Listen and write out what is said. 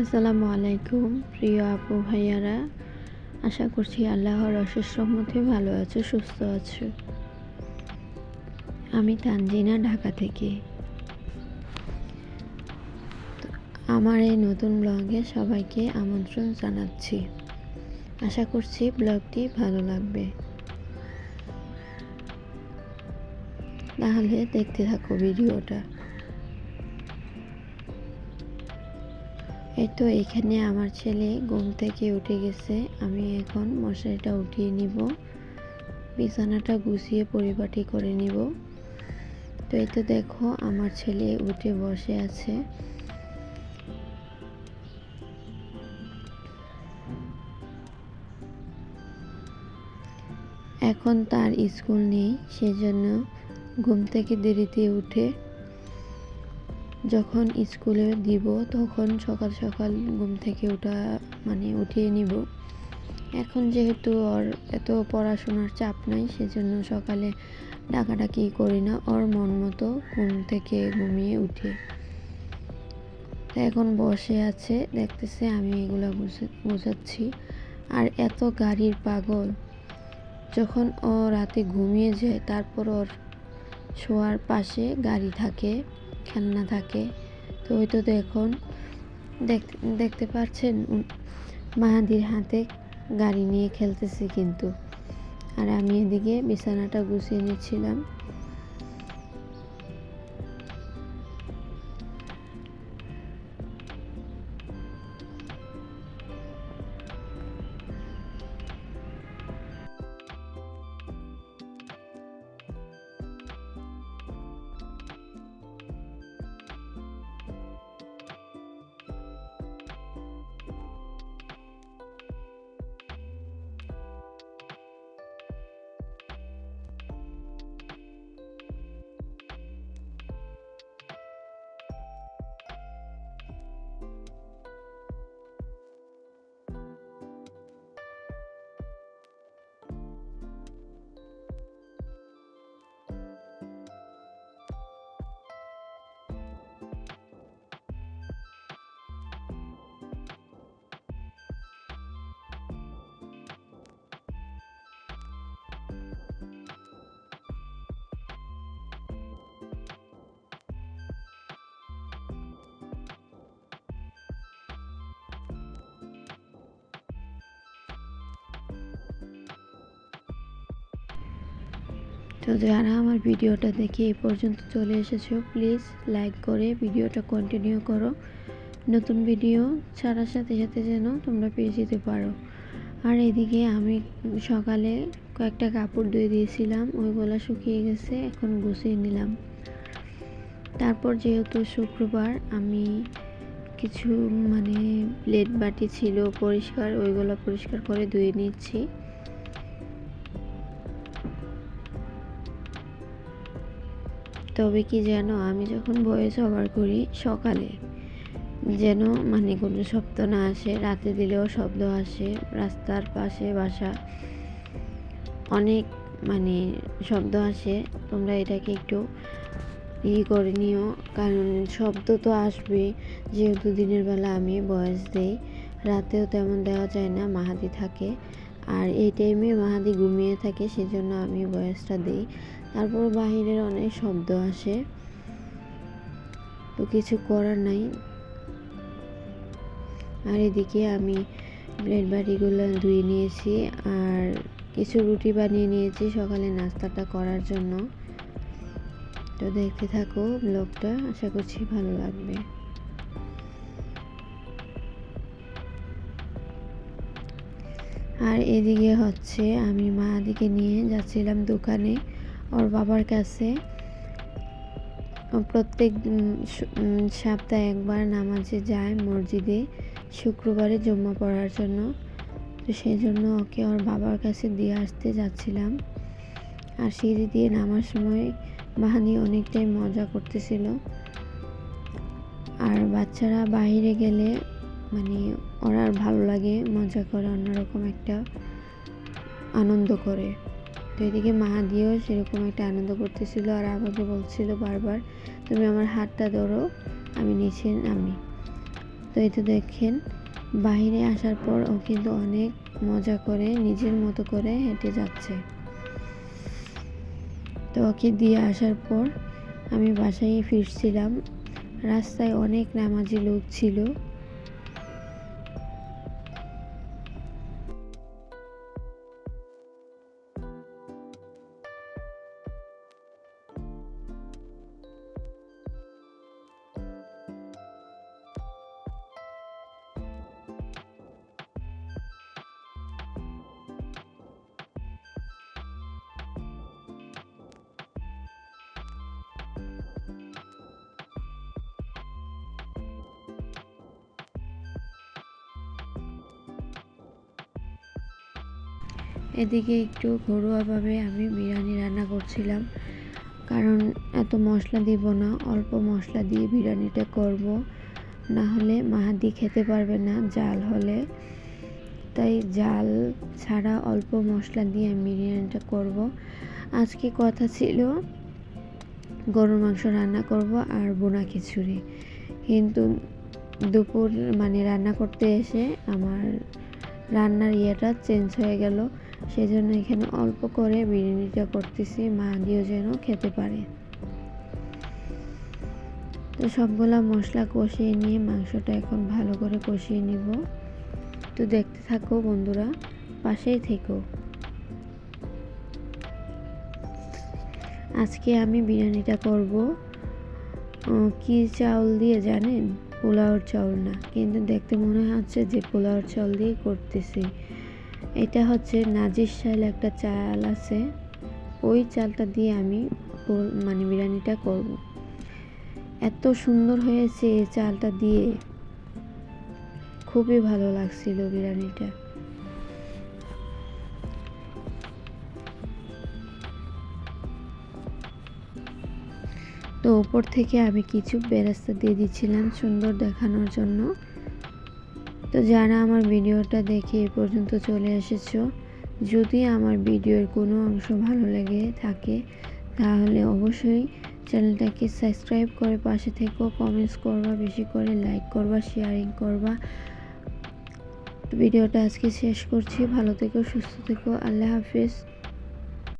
আসসালামু আলাইকুম প্রিয় আপু ভাইয়ারা, আশা করছি আল্লাহর অশেষ রহমতে ভালো আছো, সুস্থ আছো। আমি তানজিনা, ঢাকা থেকে। আমার এই নতুন ব্লগে সবাইকে আমন্ত্রণ জানাচ্ছি। আশা করছি ব্লগটি ভালো লাগবে, তাহলে দেখতে থাকো ভিডিওটা। এই তো এখানে আমার ছেলে ঘুম থেকে উঠে গেছে। আমি এখন মশারিটা উঠিয়ে নিব, বিছানাটা গুছিয়ে পরিপাটি করে নিব। তো এই তো দেখো আমার ছেলে উঠে বসে আছে। এখন তার স্কুল নেই, সেজন্য ঘুম থেকে দেরিতে উঠে যখন স্কুলে দিব তখন সকাল সকাল ঘুম থেকে উঠিয়ে নিব। এখন যেহেতু ওর এত পড়াশোনার চাপ নাই, সেজন্য সকালে ডাকাডাকি করি না, ওর মন মতো ঘুম থেকে ঘুমিয়ে উঠে। এখন বসে আছে, দেখতেছে আমি এগুলো বোঝাচ্ছি। আর এত গাড়ির পাগল, যখন ও রাতে ঘুমিয়ে যায় তারপর ওর শোয়ার পাশে গাড়ি থাকে, খেলনা থাকে। তো ওই তো দেখুন, দেখতে পাচ্ছেন মাহাদির হাতে গাড়ি নিয়ে খেলতেছে কিন্তু। আর আমি এদিকে বিছানাটা গুছিয়ে নিচ্ছিলাম। তো যারা আমার ভিডিওটা দেখে এই পর্যন্ত চলে এসেছো, প্লিজ লাইক করে ভিডিওটা কন্টিনিউ করো। নতুন ভিডিও ছাড়ার সাথে সাথে যেন তোমরা পেয়ে যেতে পারো। আর এদিকে আমি সকালে কয়েকটা কাপড় ধুয়ে দিয়েছিলাম, ওইগুলো শুকিয়ে গেছে, এখন গুছিয়ে নিলাম। তারপর যেহেতু শুক্রবার, আমি কিছু প্লেট বাটি ছিল পরিষ্কার, ওইগুলো পরিষ্কার করে ধুয়ে নিচ্ছি। তবে কি যেন আমি যখন ভয়েস ওভার করি সকালে, যেন কোনো শব্দ না আসে। রাতে দিলেও শব্দ আসে, রাস্তার পাশে বাসা, অনেক শব্দ আসে। তোমরা এটাকে একটু করে নিও, কারণ শব্দ তো আসবে। যেহেতু দিনের বেলা আমি ভয়েস দেই, রাতেও তেমন দেওয়া যায় না, মাহাদি থাকে। আর এই টাইমে মাহাদি ঘুমিয়ে থাকে, সেজন্য আমি ভয়েসটা দিই। তারপর বাহিরের অনেক শব্দ আসে, তো কিছু করার নাই। আর এদিকে আমি প্লেট বাটিগুলো ধুয়ে নিয়েছি, আর কিছু রুটি বানিয়ে নিয়েছি সকালে নাস্তাটা করার জন্য। তো দেখতে থাকো ব্লগটা, আশা করছি ভালো লাগবে। আর এদিকে হচ্ছে আমি মাহাদিকে নিয়ে যাচ্ছিলাম দোকানে, ওর বাবার কাছে। প্রত্যেক সপ্তাহে একবার নামাজে যায় মসজিদে, শুক্রবারে জুম্মা পড়ার জন্য। তো সেই জন্য ওকে ওর বাবার কাছে দিয়ে আসতে যাচ্ছিলাম। আর সিঁড়ি দিয়ে নামার সময় মাহাদি অনেকটাই মজা করতেছিল। আর বাচ্চারা বাইরে গেলে ওরা ভালো লাগে, মজা করে, অন্যরকম একটা আনন্দ করে। তো এদিকে মাহাদিও সেরকম একটা আনন্দ করতেছিল আর আমাকে বলছিল বারবার, তুমি আমার হাতটা ধরো, আমি নিচে নামি। তো এই তো দেখেন বাহিরে আসার পর ও কিন্তু অনেক মজা করে নিজের মতো করে হেঁটে যাচ্ছে। তো ওকে দিয়ে আসার পর আমি বাসায় ফিরছিলাম। রাস্তায় অনেক নামাজি লোক ছিল। এদিকে একটু ঘরোয়াভাবে আমি বিরিয়ানি রান্না করছিলাম, কারণ এত মশলা দিব না, অল্প মশলা দিয়ে বিরিয়ানিটা করব, না হলে মাহাদি খেতে পারবে না জাল হলে। তাই জাল ছাড়া অল্প মশলা দিয়ে আমি বিরিয়ানিটা করব। আজকে কথা ছিল গরুর মাংস রান্না করব আর বোনা খিচুড়ি, কিন্তু দুপুর রান্না করতে এসে আমার রান্নার ইয়েটা চেঞ্জ হয়ে গেল। সেজন্য এখানে অল্প করে বিরিয়ানিটা করতেছি, মাহাদিও যেন খেতে পারে। তো সবগুলা মশলা কষিয়ে নিয়ে মাংসটা এখন ভালো করে কষিয়ে নিব। তো দেখতে থাকো বন্ধুরা, পাশেই থেকো। আজকে আমি বিরিয়ানিটা করব কি চাউল দিয়ে জানেন? পোলাওর চাউল না, কিন্তু দেখতে মনে হচ্ছে যে পোলাওর চাউল দিয়ে করতেছি। এটা হচ্ছে নাজির শাইল একটা চাল আছে, ওই চালটা দিয়ে আমি বিরিয়ানিটা করব। এত সুন্দর হয়েছে এই চালটা দিয়ে, খুবই ভালো লাগছিল বিরিয়ানিটা। তো উপর থেকে আমি কিছু বেরেস্তা দিয়ে দিচ্ছিলাম সুন্দর দেখানোর জন্য। তো যারা আমার ভিডিওটা দেখে এ পর্যন্ত চলে এসেছো, যদি আমার ভিডিওর কোনো অংশ ভালো লেগে থাকে তাহলে অবশ্যই চ্যানেলটাকে সাবস্ক্রাইব করে পাশে থেকো, কমেন্টস করবা, বেশি করে লাইক করবা, শেয়ারিং করবা। ভিডিওটা আজকে শেষ করছি। ভালো থেকো, সুস্থ থেকো, আল্লাহ হাফেজ।